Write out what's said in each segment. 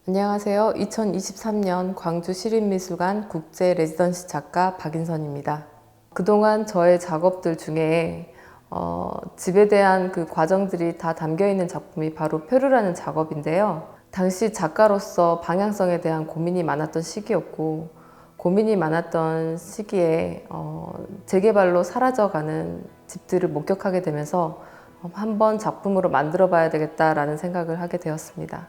안녕하세요. 2023년 광주시립미술관 국제 레지던시 작가 박인선입니다. 그동안 저의 작업들 중에 집에 대한 그 과정들이 다 담겨 있는 작품이 바로 표류라는 작업인데요. 당시 작가로서 방향성에 대한 고민이 많았던 시기였고, 고민이 많았던 시기에 재개발로 사라져가는 집들을 목격하게 되면서 한번 작품으로 만들어 봐야 되겠다라는 생각을 하게 되었습니다.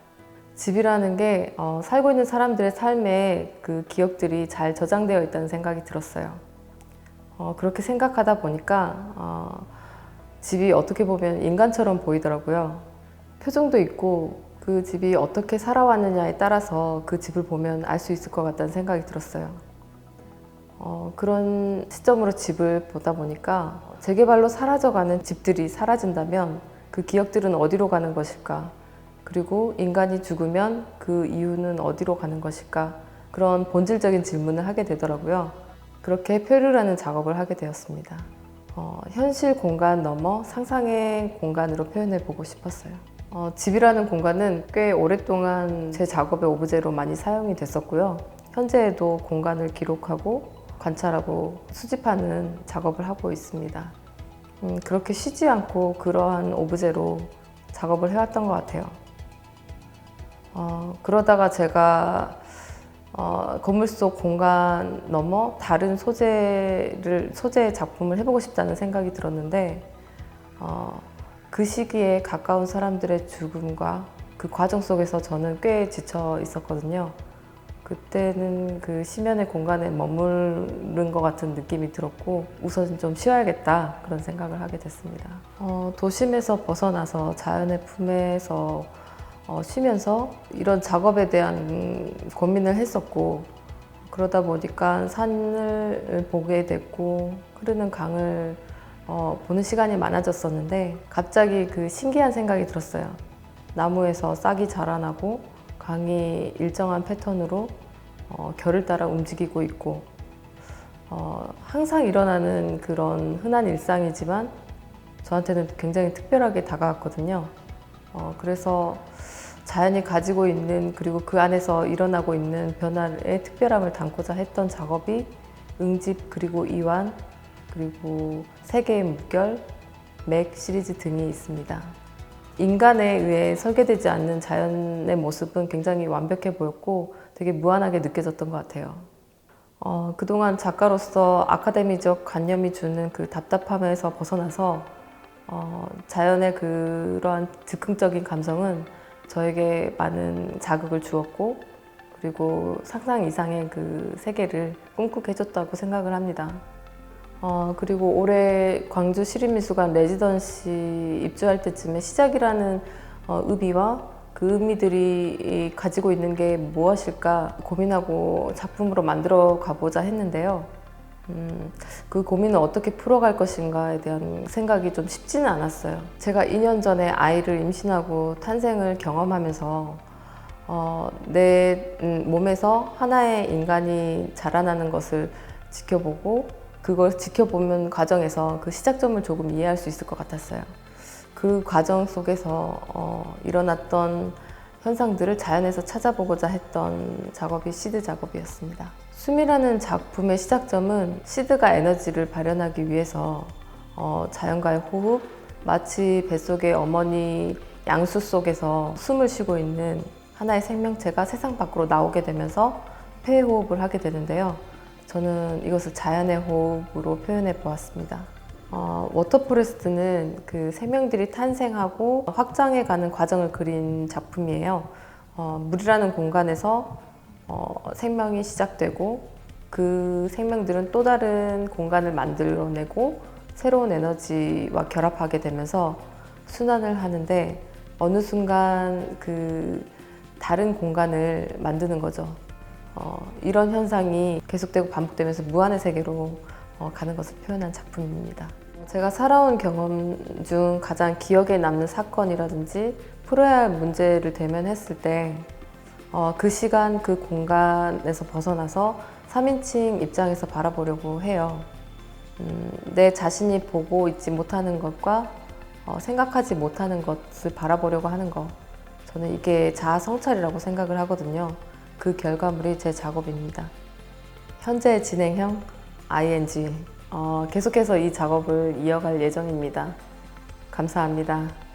집이라는 게 살고 있는 사람들의 삶에 그 기억들이 잘 저장되어 있다는 생각이 들었어요. 그렇게 생각하다 보니까 집이 어떻게 보면 인간처럼 보이더라고요. 표정도 있고 그 집이 어떻게 살아왔느냐에 따라서 그 집을 보면 알 수 있을 것 같다는 생각이 들었어요. 그런 시점으로 집을 보다 보니까 재개발로 사라져가는 집들이 사라진다면 그 기억들은 어디로 가는 것일까? 그리고 인간이 죽으면 그 이유는 어디로 가는 것일까? 그런 본질적인 질문을 하게 되더라고요. 그렇게 표류라는 작업을 하게 되었습니다. 현실 공간 넘어 상상의 공간으로 표현해 보고 싶었어요. 집이라는 공간은 꽤 오랫동안 제 작업의 오브제로 많이 사용이 됐었고요. 현재에도 공간을 기록하고 관찰하고 수집하는 작업을 하고 있습니다. 그렇게 쉬지 않고 그러한 오브제로 작업을 해왔던 것 같아요. 그러다가 제가 건물 속 공간 넘어 다른 소재의 작품을 해보고 싶다는 생각이 들었는데 그 시기에 가까운 사람들의 죽음과 그 과정 속에서 저는 꽤 지쳐 있었거든요. 그때는 그 심연의 공간에 머무른 것 같은 느낌이 들었고 우선 좀 쉬어야겠다 그런 생각을 하게 됐습니다. 도심에서 벗어나서 자연의 품에서 쉬면서 이런 작업에 대한 고민을 했었고 그러다 보니까 산을 보게 됐고 흐르는 강을 보는 시간이 많아졌었는데 갑자기 그 신기한 생각이 들었어요. 나무에서 싹이 자라나고 강이 일정한 패턴으로 결을 따라 움직이고 있고 항상 일어나는 그런 흔한 일상이지만 저한테는 굉장히 특별하게 다가왔거든요. 그래서 자연이 가지고 있는 그리고 그 안에서 일어나고 있는 변화의 특별함을 담고자 했던 작업이 응집 그리고 이완 그리고 세 개의 물결, 맥 시리즈 등이 있습니다. 인간에 의해 설계되지 않는 자연의 모습은 굉장히 완벽해 보였고 되게 무한하게 느껴졌던 것 같아요. 그동안 작가로서 아카데미적 관념이 주는 그 답답함에서 벗어나서 자연의 그러한 즉흥적인 감성은 저에게 많은 자극을 주었고 그리고 상상 이상의 그 세계를 꿈꾸게 해줬다고 생각을 합니다. 그리고 올해 광주시립미술관 레지던시 입주할 때쯤에 시작이라는 의미와 그 의미들이 가지고 있는 게 무엇일까 고민하고 작품으로 만들어 가보자 했는데요. 그 고민을 어떻게 풀어갈 것인가에 대한 생각이 좀 쉽지는 않았어요. 제가 2년 전에 아이를 임신하고 탄생을 경험하면서 내 몸에서 하나의 인간이 자라나는 것을 지켜보고 그걸 지켜보는 과정에서 그 시작점을 조금 이해할 수 있을 것 같았어요. 그 과정 속에서 일어났던 현상들을 자연에서 찾아보고자 했던 작업이 시드 작업이었습니다. 숨이라는 작품의 시작점은 시드가 에너지를 발현하기 위해서 자연과의 호흡, 마치 뱃속의 어머니 양수 속에서 숨을 쉬고 있는 하나의 생명체가 세상 밖으로 나오게 되면서 폐 호흡을 하게 되는데요. 저는 이것을 자연의 호흡으로 표현해 보았습니다. 워터포레스트는 그 생명들이 탄생하고 확장해가는 과정을 그린 작품이에요. 물이라는 공간에서 생명이 시작되고 그 생명들은 또 다른 공간을 만들어내고 새로운 에너지와 결합하게 되면서 순환을 하는데 어느 순간 그 다른 공간을 만드는 거죠. 이런 현상이 계속되고 반복되면서 무한의 세계로 가는 것을 표현한 작품입니다. 제가 살아온 경험 중 가장 기억에 남는 사건이라든지 풀어야 할 문제를 대면했을 때 그 시간, 그 공간에서 벗어나서 3인칭 입장에서 바라보려고 해요. 내 자신이 보고 있지 못하는 것과 생각하지 못하는 것을 바라보려고 하는 것. 저는 이게 자아 성찰이라고 생각을 하거든요. 그 결과물이 제 작업입니다. 현재 진행형 ING. 계속해서 이 작업을 이어갈 예정입니다. 감사합니다.